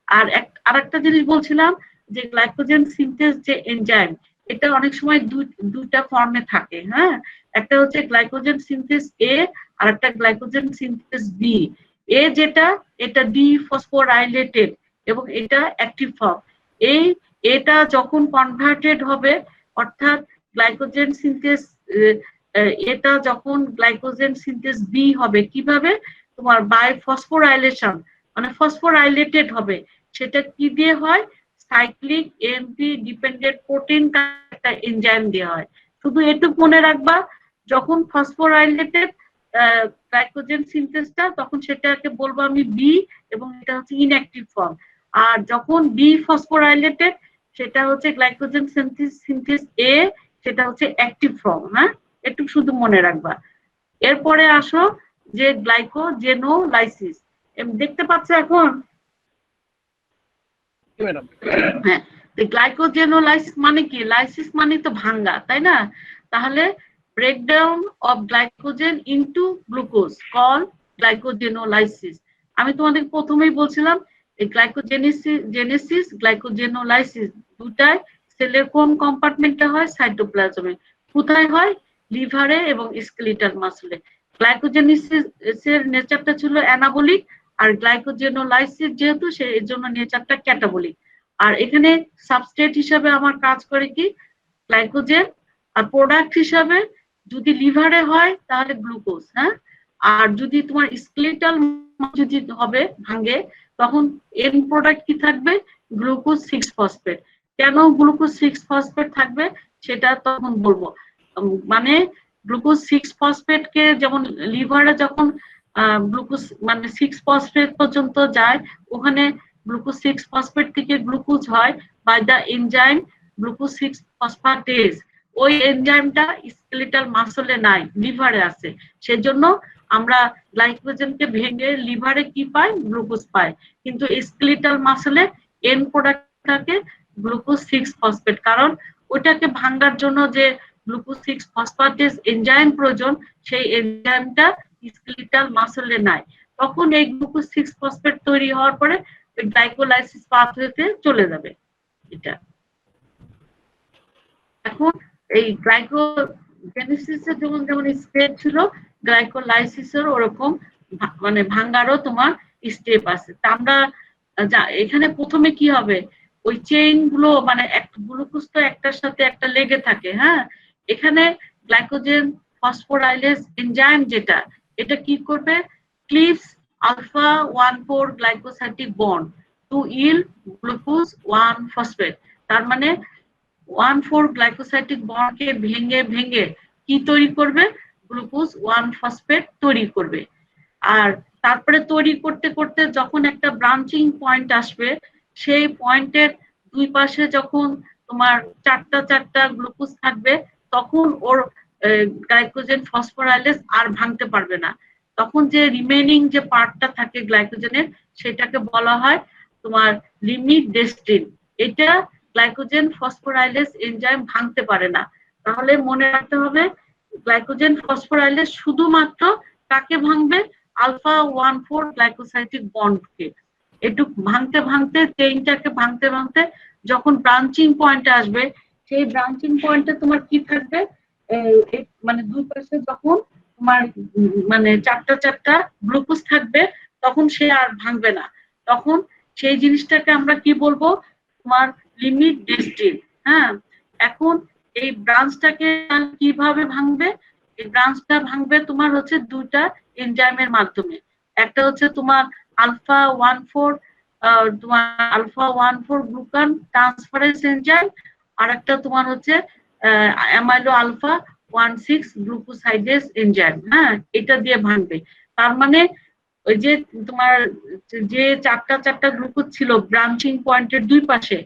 আর আরেকটা জিনিস বলছিলাম যে গ্লাইকোজেন সিনথেস যে এনজাইম এটা অনেক সময় দুইটা ফর্মে থাকে। হ্যাঁ, একটা হচ্ছে গ্লাইকোজেন সিনথেস এ আর একটা গ্লাইকোজেন সিনথেস বি। এ যেটা এটা ডি ফসফোরাইলেটেড এবং এটা অ্যাক্টিভ ফর্ম। এটা যখন কনভার্টেড হবে অর্থাৎ গ্লাইকোজেন সিনথেস এটা যখন গ্লাইকোজেন সিনথেস বি হবে কিভাবে, তোমার বাই ফসফোরাইলেশন মানে ফসফোরাইলেটেড হবে। সেটা কি দিয়ে হয়, সাইক্লিক এমপি ডিপেন্ডেন্ট প্রোটিন একটা এনজাইম দেওয়া হয়। শুধু এটুকু মনে রাখবা, যখন ফসফোরাইলেটেড গ্লাইকোজেন সিনথেসটা তখন সেটাকে বলবো আমি বি এবং এটা হচ্ছে ইনঅ্যাক্টিভ ফর্ম। আর যখন বি ফসফোরাইলেটেড সেটা হচ্ছে গ্লাইকোজেন সিনথেস এ, সেটা হচ্ছে অ্যাক্টিভ ফর্ম। হ্যাঁ, একটু শুধু মনে রাখবা। এরপরে আসো যে গ্লাইকোজেনোলাইসিস, দেখতে পাচ্ছ এখন? হ্যাঁ, গ্লাইকোজেনোলাইসিস মানে কি, লাইসিস মানে তো ভাঙ্গা, তাই না? তাহলে breakdown of glycogen into glucose call glycogenolysis. আমি তোমাদের প্রথমেই বলছিলাম এই গ্লাইকোজেনেসিস গ্লাইকোজেনোলাইসিস দুটাই সেলের কোন কম্পার্টমেন্টে হয়, সাইটোপ্লাজমে। কোথায় হয়, লিভারে এবং স্কেলিটাল মাসলে। গ্লাইকোজেনেসিসের নেচারটা ছিল অ্যানাবলিক, আর গ্লাইকোজেনোলাইসিস যেহেতু এর জন্য নেচারটা ক্যাটাবলিক। আর এখানে সাবস্ট্রেট হিসাবে আমার কাজ করে কি গ্লাইকোজেন, আর প্রোডাক্ট হিসাবে যদি লিভারে হয় তাহলে গ্লুকোজ। হ্যাঁ, আর যদি তোমার স্কেলিটাল যদি হবে ভাঙে তখন এর প্রোডাক্ট কি থাকবে, গ্লুকোজ 6 ফসফেট। কেন গ্লুকোজ 6 ফসফেট থাকবে সেটা তখন বলবো। মানে গ্লুকোজ 6 ফসফেটকে যেমন লিভারে যখন গ্লুকোজ মানে 6 ফসফেট পর্যন্ত যায়, ওখানে গ্লুকোজ 6 ফসফেট থেকে গ্লুকোজ হয় by the enzyme glucose 6 phosphatase. ওই এনজাইমটা স্কেলিটাল মাসলে নাই, লিভারে আছে। সেজন্য আমরা গ্লাইকোজেনকে ভেঙে লিভারে কি পাই, গ্লুকোজ পাই। কিন্তু স্কেলিটাল মাসলে এন্ড প্রোডাক্ট থাকে গ্লুকোজ 6 ফসফেট, কারণ ওটাকে ভাঙার জন্য যে গ্লুকোজ 6 ফসফেটেজ এনজাইম প্রয়োজন, সেই এনজাইমটা স্কেলিটাল মাসলে নাই। তখন এই গ্লুকোজ 6 ফসফেট তৈরি হওয়ার পরে ওই গ্লাইকোলাইসিস পাথওয়েতে চলে যাবে এটা। এখন এই গ্লাইকোজেনেসিসের যেমন যেমন স্টেপ ছিল, গ্লাইকোলাইসিসের ওরকম মানে ভাঙ্গারও তোমার স্টেপ আছে। তা আমরা এখানে প্রথমে কি হবে, ওই চেইন গুলো মানে গ্লুকোজ তো একটার সাথে একটা লেগে থাকে, হ্যাঁ। এখানে গ্লাইকোজেন ফসফোরাইলেজ এনজাইম যেটা, এটা কি করবে, ক্লিভস আলফা 1,4 গ্লাইকোসাইটিক বন্ড টু ইল গ্লুকোজ 1 ফসফেট। তার মানে 1,4 গ্লাইকোসাইটিক বন্ডকে ভেঙে ভেঙে কি তৈরি করবে, গ্লুকোজ 1 ফসফেট তৈরি করবে। আর তারপরে তৈরি করতে করতে যখন একটা ব্রাঞ্চিং পয়েন্ট আসবে, সেই পয়েন্টের দুই পাশে যখন তোমার চারটা গ্লুকোজ থাকবে, তখন ওর গ্লাইকোজেন ফসফোরাইলেজ আর ভাঙতে পারবে না। তখন যে রিমেইনিং যে পার্টটা থাকে গ্লাইকোজেনের, সেটাকে বলা হয় তোমার লিমিট ডেস্টিন। এটা গ্লাইকোজেন ফসফোরাইলেজ এনজাইম ভাঙতে পারে না। তাহলে মনে রাখতে হবে, গ্লাইকোজেন ফসফোরাইলেজ শুধুমাত্র কাকে ভাঙবে, আলফা 1,4 গ্লাইকোসাইটিক বন্ডকে। একটু ভাঙতে ভাঙতে চেইনটাকে ভাঙতে ভাঙতে যখন ব্রাঞ্চিং পয়েন্টে আসবে, সেই ব্রাঞ্চিং পয়েন্টে তোমার কি থাকবে, মানে দুই পাশে যখন তোমার মানে চারটা গ্লুকোজ থাকবে, তখন সে আর ভাঙবে না। তখন সেই জিনিসটাকে আমরা কি বলবো, তোমার লিমিট ডেস্টিন। হ্যাঁ, এখন এই ব্রাঞ্চটাকে কিভাবে ভাঙবে, এই ব্রাঞ্চটা ভাঙবে তোমার হচ্ছে দুইটা এনজাইমের মাধ্যমে। একটা হচ্ছে তোমার আলফা 1,4 তোমার আলফা 1,4 গ্লুকান ট্রান্সফারেন্স এনজাইম, আর একটা তোমার হচ্ছে অ্যামাইলো আলফা 1,6 গ্লুকোসাইডেজ এনজাইম। হ্যাঁ, এটা দিয়ে ভাঙবে। তার মানে ওই যে তোমার যে চারটা গ্লুকোজ ছিল ব্রাঞ্চিং পয়েন্টের দুই পাশে,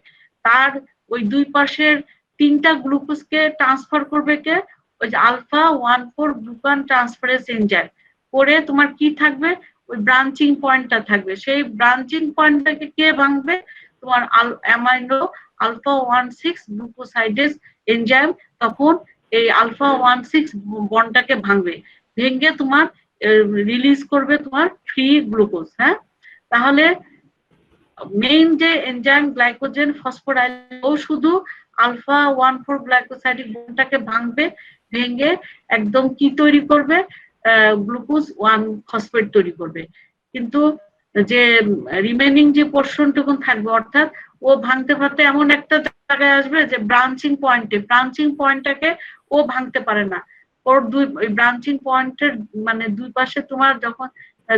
তার ওই দুই পাশের তিনটা গ্লুকোজকে ট্রান্সফার করবে কে, ওই যে আলফা 1,4 গ্লুকান ট্রান্সফারেন্স এনজাইম করে তোমার কি থাকবে, ওই ব্রাঞ্চিং পয়েন্টটা থাকবে। সেই ব্রাঞ্চিং পয়েন্টটাকে কে ভাঙবে, তোমার অ্যামাইনো আলফা 1,6 গ্লুকোসাইডেজ এনজাইম। তখন এই আলফা 1,6 বন্ডটাকে ভাঙবে, ভেঙে তোমার রিলিজ করবে তোমার ফ্রি গ্লুকোজ। হ্যাঁ, তাহলে মেইন যে এনজাইম গ্লাইকোজেন ফসফোরাইলেজ, ও শুধু আলফা 1,4 গ্লাইকোসাইডিক বন্ডটাকে ভাঙবে, ভেঙে একদম কি তৈরি করবে, গ্লুকোজ 1 ফসফেট তৈরি করবে। কিন্তু যে রিমেইনিং যে পোর্শনটুকু থাকবে, অর্থাৎ ও ভাঙতে ভাঙতে এমন একটা জায়গায় আসবে যে ব্রাঞ্চিং পয়েন্টটাকে ও ভাঙতে পারে না। ওর দুই ব্রাঞ্চিং পয়েন্টের মানে দুই পাশে তোমার যখন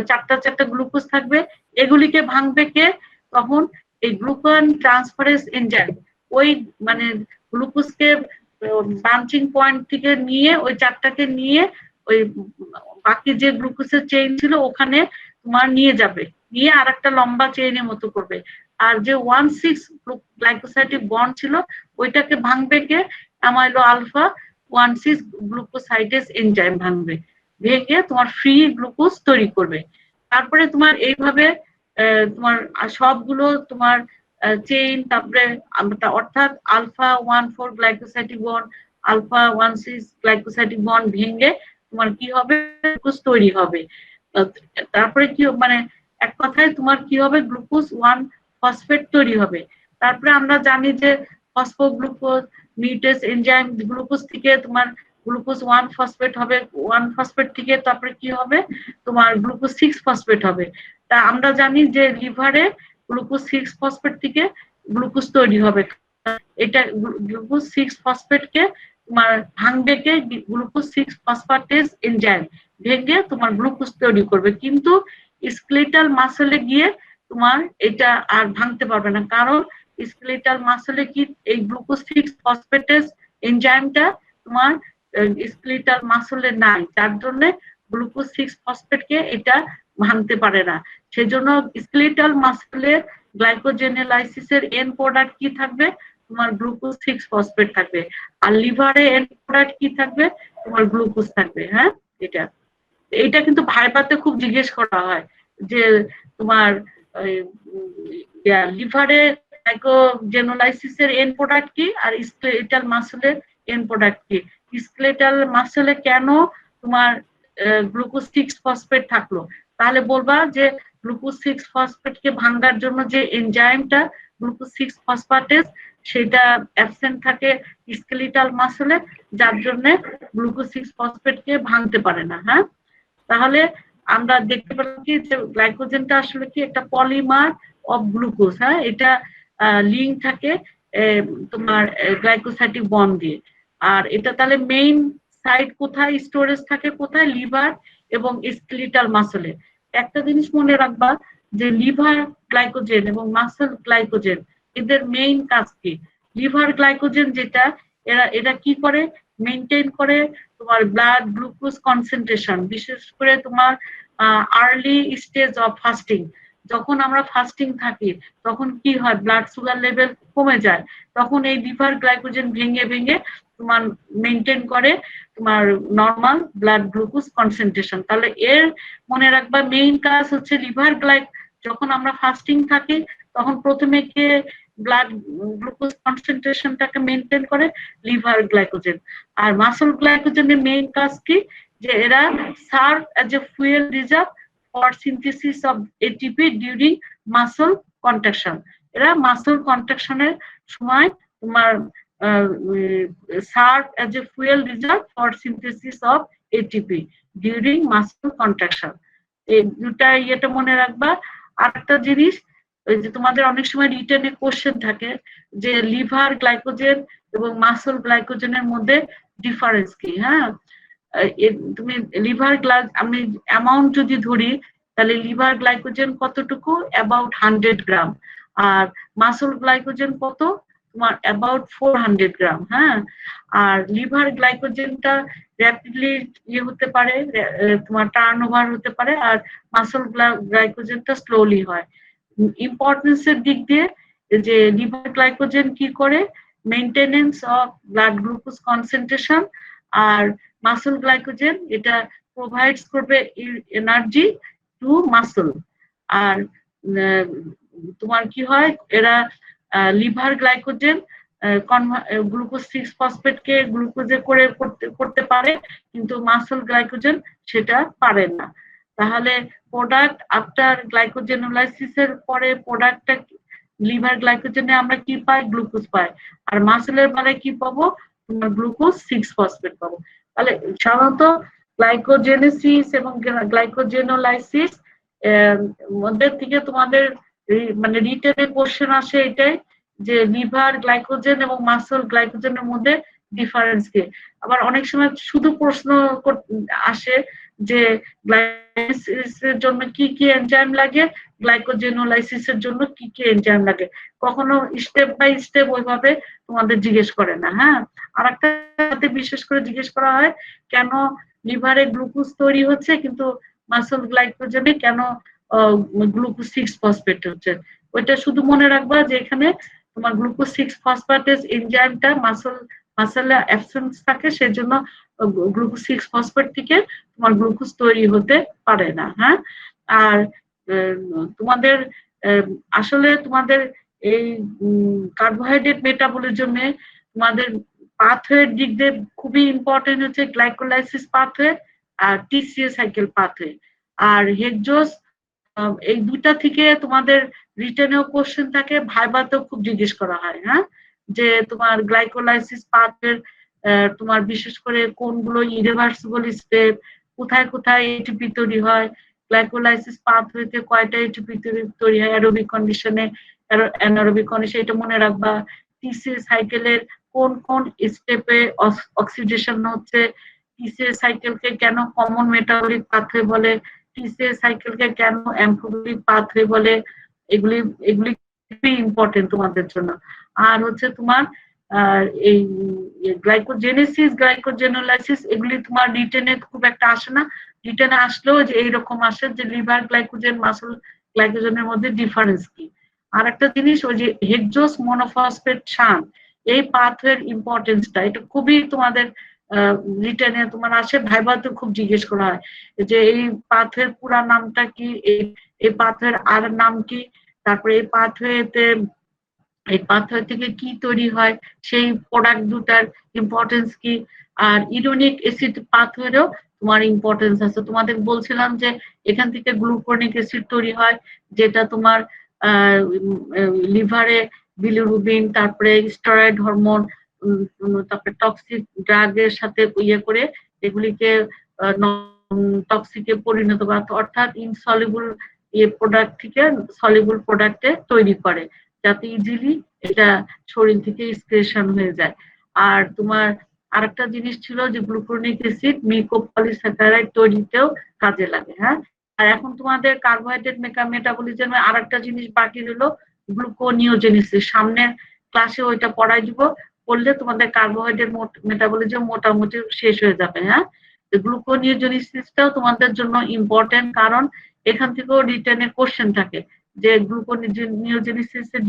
চারটা গ্লুকোজ থাকবে, এগুলিকে ভাঙবে কে, তখন এই গ্লুকান ট্রান্সফারেন্স এনজাইম ওই মানে গ্লুকোজকে ব্রাঞ্চিং পয়েন্ট থেকে নিয়ে ওই চারটাকে নিয়ে ওই বাকি যে গ্লুকোজের চেইন ছিল ওখানে তোমার নিয়ে যাবে, নিয়ে আর একটা লম্বা চেইনের মতো করবে। আর যে 1,6 গ্লাইকোসাইডিক বন্ড ছিল, ওইটাকে ভাঙবে কে, অ্যামাইলো আলফা 1,6 গ্লুকোসাইডেজ এনজাইম ভাঙবে, ভেঙে তোমার ফ্রি গ্লুকোজ তৈরি করবে। তারপরে তোমার এইভাবে তোমার সবগুলো তোমার চেইন, তারপরে অর্থাৎ alpha 1,4 glycosidic bond alpha 1,6 glycosidic bond ভেঙে তোমার কি হবে, গ্লুকোজ তৈরি হবে। তারপরে কি মানে এক কথায় তোমার কি হবে, গ্লুকোজ 1 ফসফেট তৈরি হবে। তারপরে আমরা জানি যে ফসফোগ্লুকোজ মিউটেস এনজাইম গ্লুকোজ থেকে তোমার গ্লুকোজ 1 ফসফেট হবে, 1 ফসফেট থেকে তারপরে কি হবে, তোমার গ্লুকোজ 6 ফসফেট হবে। তা আমরা জানি যে লিভারে গ্লুকোজ 6 ফসফেট থেকে গ্লুকোজ তৈরি হবে। এটা গ্লুকোজ 6 ফসফেটকে তোমার ভাঙবে কে, গ্লুকোজ 6 ফসফেটেজ এনজাইম ভেঙে তোমার গ্লুকোজ তৈরি করবে। কিন্তু স্কেলেটাল মাসলে গিয়ে তোমার এটা আর ভাঙতে পারবে না, কারণ স্কেলেটাল মাসলে কি এই গ্লুকোজ 6 ফসফেটেজ এনজাইমটা তোমার স্কেলেটাল মাসলে নাই, যার জন্য গ্লুকোজ 6 ফসফেটকে এটা ভাঙতে পারে না। সেজন্য স্কেলেটাল মাসলের গ্লাইকোজেনেলাইসিসের এন্ড প্রোডাক্ট কি থাকবে, তোমার গ্লুকোজ 6 ফসফেট থাকবে। আর লিভারে এন্ড প্রোডাক্ট কি থাকবে, তোমার গ্লুকোজ থাকবে। হ্যাঁ, এটা কিন্তু ভাইবাতে খুব জিজ্ঞেস করা হয় যে তোমার লিভারে গ্লাইকোজেনোলাইসিসের এন্ড প্রোডাক্ট কি আর স্কেলেটাল মাসলের এন্ড প্রোডাক্ট কি। স্কেলেটাল মাসলে কেন তোমার গ্লুকোজ 6 ফসফেট থাকলো, তাহলে বলবা যে গ্লুকোজ 6 ফসফেটকে ভাঙার জন্য যে এনজাইমটা গ্লুকোজ 6 ফসফেটেজ সেটা অ্যাবসেন্ট থাকে স্কেলেটাল মাসলে, যার জন্য গ্লুকোজ 6 ফসফেটকে ভাঙতে পারে না। হ্যাঁ, তাহলে আমরা দেখতে পেলাম কি যে গ্লাইকোজেনটা আসলে কি একটা পলিমার অফ গ্লুকোজ। হ্যাঁ, এটা লিঙ্ক থাকে তোমার গ্লাইকোসাইটিক বন্ড দিয়ে। আর এটা তাহলে মেইন সাইট কোথায় স্টোরেজ থাকে, কোথায়? লিভার এবং স্কেলেটাল মাসলে। একটা জিনিস মনে রাখবা যে লিভার গ্লাইকোজেন এবং মাসল গ্লাইকোজেন এদের মেইন কাজ কি। লিভার গ্লাইকোজেন যেটা এরা কি করে, মেনটেন করে তোমার ব্লাড গ্লুকোজ কনসেন্ট্রেশন, বিশেষ করে তোমার আর্লি স্টেজ অফ ফাস্টিং। যখন আমরা ফাস্টিং থাকি তখন কি হয়, ব্লাড সুগার লেভেল কমে যায়, তখন এই লিভার গ্লাইকোজেন ভেঙে ভেঙে তোমার মেনটেন করে তোমার নর্মাল ব্লাড গ্লুকোজ কনসেন্ট্রেশন। তাহলে এর মনে রাখবা মেইন কাজ হচ্ছে লিভার যখন আমরা ফাস্টিং থাকি তখন প্রথমে কে ব্লাড গ্লুকোজ কনসেন্ট্রেশনটাকে মেনটেন করে লিভার গ্লাইকোজেন। আর মাসল গ্লাইকোজেনের মেইন কাজ কি, যে এরা serve as a fuel reserve for synthesis of ATP during muscle contraction. এরা মাসল কন্ট্রাকশনের সময় তোমার serve as a fuel reserve for synthesis of ATP during muscle contraction. এই দুটা ইয়েটা মনে রাখবা। আরেকটা জিনিস, ওই যে তোমাদের অনেক সময় রিটেনে কোশ্চেন থাকে যে লিভার গ্লাইকোজেন এবং মাসল গ্লাইকোজেনের মধ্যে ডিফারেন্স কি। হ্যাঁ, তুমি লিভার আমি অ্যামাউন্ট যদি ধরি তাহলে লিভার গ্লাইকোজেন কতটুকু, অ্যাবাউট 100 গ্রাম, আর মাসল গ্লাইকোজেন কত, তোমার অ্যাবাউট 400 গ্রাম। হ্যাঁ, আর লিভার গ্লাইকোজেনটা র্যাপিডলি ইয়ে হতে পারে, তোমার টার্ন ওভার হতে পারে, আর মাসল গ্লাইকোজেনটা স্লোলি হয়। ইম্পর্টেন্সের দিক দিয়ে যে লিভার গ্লাইকোজেন কি করে, maintenance of blood glucose concentration, আর মাসল গ্লাইকোজেন এটা প্রোভাইডস করবে এনার্জি টু মাসল। আর তোমার কি হয়, এরা লিভার গ্লাইকোজেন গ্লুকোজ 6 ফসফেটকে গ্লুকোজে করে করতে পারে, কিন্তু মাসল গ্লাইকোজেন সেটা পারে না। তাহলে প্রোডাক্ট আফটার গ্লাইকোজেনোলাইসিসের পরে প্রোডাক্টটা লিভার গ্লাইকোজেনে আমরা কি পাই, গ্লুকোজ পাই, আর মাসলের বেলায় কি পাবো, তোমার গ্লুকোজ 6 ফসফেট পাবো। তাহলে সাধারণত গ্লাইকোজেনেসিস এবং গ্লাইকোজেনোলাইসিস মধ্যে থেকে তোমাদের মানে রিটেনে কোশ্চেন আসে এটাই যে লিভার গ্লাইকোজেন এবং মাসল গ্লাইকোজেনের মধ্যে ডিফারেন্স কি। আবার অনেক সময় শুধু প্রশ্ন আসে যে গ্লাইকোলাইসিসের জন্য কি কি এনজাইম লাগে, গ্লাইকোজেনোলাইসিসের জন্য কি কি এনজাইম লাগে, কখনো স্টেপ বাই স্টেপ ওইভাবে তোমাদের জিজ্ঞেস করে না। হ্যাঁ, আর একটা বিশেষ করে জিজ্ঞেস করা হয় কেন লিভারে গ্লুকোজ তৈরি হচ্ছে কিন্তু মাসল গ্লাইকোজেনে কেন গ্লুকোজ 6 ফসফেট হচ্ছে। ওইটা শুধু মনে রাখবা যে এখানে তোমার গ্লুকোজ 6 ফসফেটেজ এনজাইমটা মাসলে অ্যাবসেন্স থাকে, সেজন্য গ্লুকোজ 6 ফসফেট থেকে তোমার গ্লুকোজ তৈরি হতে পারে না। হ্যাঁ, আর তোমাদের আসলে তোমাদের এই কার্বোহাইড্রেট মেটাবলিজমে তোমাদের পাথওয়ের দিক দিয়ে খুবই ইম্পর্টেন্ট হচ্ছে গ্লাইকোলাইসিস পাথওয়ে আর টিসিএ সাইকেল পাথওয়ে। আর হেক্সোস, এই দুটা থেকে তোমাদের রিটেনেও কোশ্চেন থাকে, ভাইভাতেও খুব জিজ্ঞেস করা হয়। হ্যাঁ, যে তোমার গ্লাইকোলাইসিস পাথওয়ের তোমার বিশেষ করে কোনগুলো ইরিভার্সিবল স্টেপ, কোথায় কোথায় এটিপি তৈরি হয়, গ্লাইকোলাইসিস পাথওয়েতে কয়টা এটিপি তৈরি হয় অ্যারোবিক কন্ডিশনে, অ্যানারোবিক কন্ডিশনে, এটা মনে রাখবা। টিসিএ সাইকেলের কোন কোন স্টেপে অক্সিডেশন হচ্ছে, টিসিএ সাইকেলকে কেন কমন মেটাবলিক পাথওয়ে বলে, টিসিএ সাইকেলকে কেন অ্যাম্ফোবিক পাথওয়ে বলে, এগুলি খুবই ইম্পর্টেন্ট তোমাদের জন্য। আর হচ্ছে তোমার এই গ্লাইকোজেনেসিস গ্লাইকোজেনোলাইসিস এগুলি তোমার রিটেনে খুব একটা আসে না, রিটেনে আসলেও যে এইরকম আসে যে লিভার গ্লাইকোজেন মাসল গ্লাইকোজেনের মধ্যে ডিফারেন্স কি। আর একটা জিনিস, ওই যে হেক্সোস মনোফসফেট শান, এই পাথওয়ের ইম্পর্টেন্সটা এটা খুবই তোমাদের রিটেনে তোমার আসে, ভাইভাতে খুব জিজ্ঞেস করা হয় যে এই পাথওয়ের পুরা নামটা কি, এই পাথওয়ের আর নাম কি, তারপরে এই পাথওয়েতে এই পাথর থেকে কি তৈরি হয়, সেই প্রোডাক্ট দুটার ইম্পর্টেন্স কি, আর ইউরোনিক অ্যাসিড পাথরেও তোমার ইম্পর্টেন্স আছে। তোমাদের বলছিলাম যে এখান থেকে গ্লুকোনিক অ্যাসিড তৈরি হয়, যেটা তোমার লিভারে বিলিরুবিন, তারপরে স্টেরয়েড হরমোন, তারপরে টক্সিক ড্রাগের সাথে ইয়ে করে এগুলিকে টক্সিকে পরিণত করা, অর্থাৎ ইনসলিবল প্রোডাক্ট থেকে সলিবল প্রোডাক্টে তৈরি করে, যাতে ইজিলি এটা শরীর থেকে এক্সক্রেশন হয়ে যায়। আর তোমার আরেকটা জিনিস ছিল যে গ্লুকোনিক অ্যাসিড মিউকোপলিস্যাকারাইড তৈরিতেও কাজে লাগে। হ্যাঁ, আর এখন তোমাদের কার্বোহাইড্রেট মেটাবলিজমে আরেকটা জিনিস বাকি রইলো, গ্লুকোনিওজেনেসিস। সামনের ক্লাসে ওইটা পড়াই দিব, পড়লে তোমাদের কার্বোহাইড্রেট মেটাবলিজম মোটামুটি শেষ হয়ে যাবে। হ্যাঁ, গ্লুকোনিওজেনেসিসটাও তোমাদের জন্য ইম্পর্টেন্ট, কারণ এখান থেকেও রিটেনে কোশ্চেন থাকে যে গ্লুকোনিওজেনেসিসের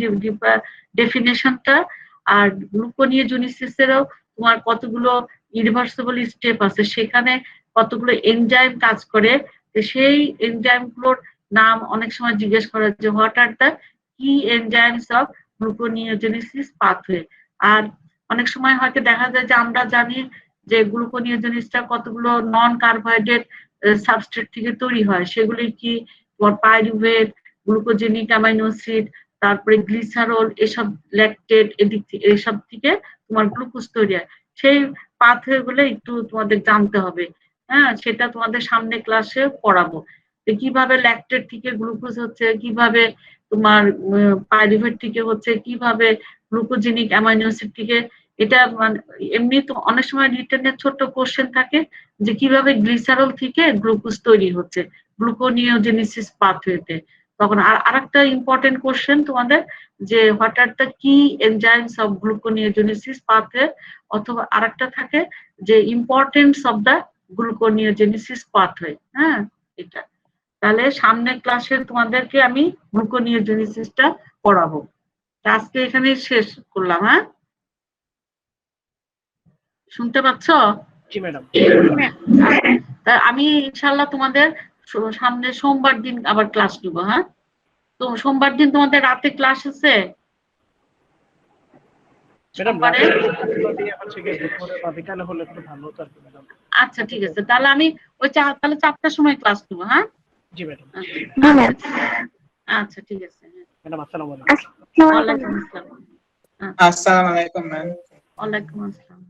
ডেফিনেশনটা আর গ্লুকোনিওজেনেসিসেরও তোমার কতগুলো ইরিভার্সিবল স্টেপ আছে, সেখানে কতগুলো এনজাইম কাজ করে, সেই এনজাইম গুলোর নাম অনেক সময় জিজ্ঞেস করে যে হোয়াট আর দ্য কি এনজাইমস অফ গ্লুকোনিওজেনেসিস পাথওয়ে। আর অনেক সময় হয়তো দেখা যায় যে আমরা জানি যে গ্লুকোনিওজেনেসিসটা কতগুলো নন কার্বোহাইড্রেট সাবস্ট্রেট থেকে তৈরি হয়, সেগুলি কি তোমার পাইরুভেট, গ্লুকোজেনিক অ্যামাইনো অ্যাসিড, তারপরে গ্লিসারল, এসব ল্যাকটেট, এদিক থেকে এসব থেকে তোমার গ্লুকোজ তৈরি হয়। সেই পাথওয়ে গুলো একটু তোমাদের জানতে হবে। হ্যাঁ, সেটা তোমাদের সামনে ক্লাসে পড়াবো, কিভাবে ল্যাকটেট থেকে গ্লুকোজ হচ্ছে, কিভাবে তোমার পাইরুভেট থেকে হচ্ছে, কিভাবে গ্লুকোজেনিক অ্যামাইনো অ্যাসিড থেকে। এটা মানে এমনি তো অনেক সময় রিটেনের ছোট্ট কোশ্চেন থাকে যে কিভাবে গ্লিসারল থেকে গ্লুকোজ তৈরি হচ্ছে গ্লুকোনিওজেনেসিস পাথওয়েতে। তখন আরেকটা ইম্পর্টেন্ট কোশ্চেন তোমাদের যে হোয়াট আর দ্য কি এনজাইমস অফ গ্লুকোনিওজেনেসিস পাথওয়ে, অথবা আরেকটা থাকে যে importance of the gluconeogenesis pathway. হ্যাঁ, এটা তাহলে সামনের ক্লাসে তোমাদেরকে আমি গ্লুকোনিওজেনেসিসটা পড়াবো। আজকে এখানে শেষ করলাম। হ্যাঁ, শুনতে পাচ্ছ? জি ম্যাডাম। আমি ইনশাআল্লাহ তোমাদের সামনে সোমবার দিন আবার ক্লাস নিব। হ্যাঁ, তো সোমবার দিন তোমাদের রাতে ক্লাস আছে? আচ্ছা, ঠিক আছে, তাহলে আমি ওই তাহলে 4টার সময় ক্লাস নেবো। হ্যাঁ, জি ম্যাডাম। আচ্ছা, ঠিক আছে। ম্যাডাম আসসালামু আলাইকুম। ওয়ালাইকুম আসসালাম। আসসালামু আলাইকুম ম্যাম। ওয়ালাইকুম আসসালাম।